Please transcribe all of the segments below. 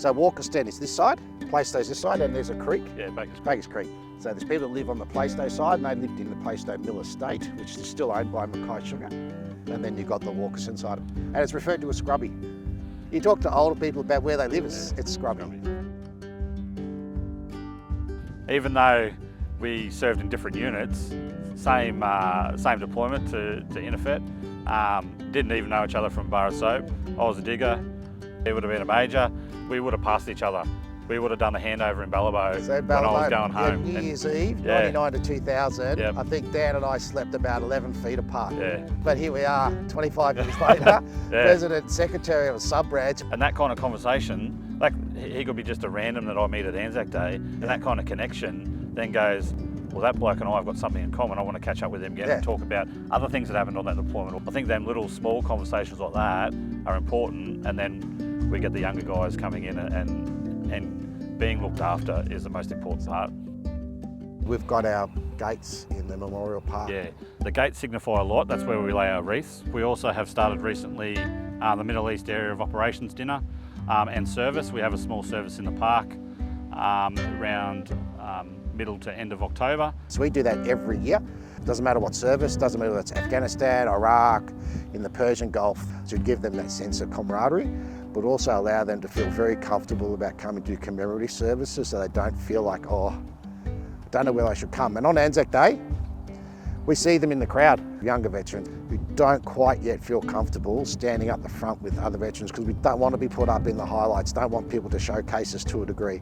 So Walkerston is this side, Pleystowe's this side, and there's a creek. Yeah, Bakers Creek. So there's people that live on the Pleystowe side, and they lived in the Pleystowe Mill Estate, which is still owned by Mackay Sugar. And then you've got the Walkerston side. And it's referred to as scrubby. You talk to older people about where they live, it's scrubby. Even though we served in different units, same deployment to Innerfet, didn't even know each other from a bar of soap. I was a digger, he would have been a major, we would have passed each other. We would have done the handover in Ballabo when I was going home. New Year's Eve, 99 to 2000, I think Dan and I slept about 11 feet apart. Yeah. But here we are, 25 years later, President and Secretary of a Sub Branch. And that kind of conversation, like he could be just a random that I meet at Anzac Day, and that kind of connection then goes, well, that bloke and I have got something in common. I want to catch up with him again and talk about other things that happened on that deployment. I think them little small conversations like that are important, and then we get the younger guys coming in and being looked after is the most important part. We've got our gates in the Memorial Park. Yeah, the gates signify a lot. That's where we lay our wreaths. We also have started recently the Middle East Area of Operations dinner and service. We have a small service in the park around middle to end of October. So we do that every year. Doesn't matter what service, doesn't matter whether it's Afghanistan, Iraq, in the Persian Gulf, to give them that sense of camaraderie, but also allow them to feel very comfortable about coming to commemorative services so they don't feel like, oh, I don't know where I should come. And on Anzac Day, we see them in the crowd, younger veterans who don't quite yet feel comfortable standing up the front with other veterans because we don't want to be put up in the highlights, don't want people to showcase us to a degree.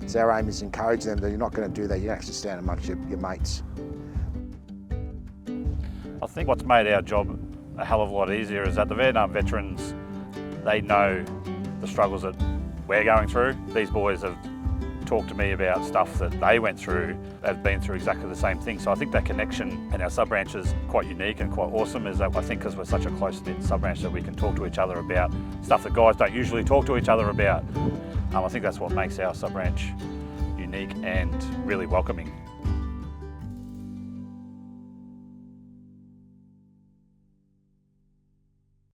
So our aim is to encourage them that you're not going to do that, you actually stand amongst your mates. I think what's made our job a hell of a lot easier is that the Vietnam veterans, they know the struggles that we're going through. These boys have talked to me about stuff that they went through, have been through exactly the same thing. So I think that connection in our sub branch is quite unique and quite awesome, is that I think because we're such a close-knit sub branch that we can talk to each other about stuff that guys don't usually talk to each other about. I think that's what makes our sub branch unique and really welcoming.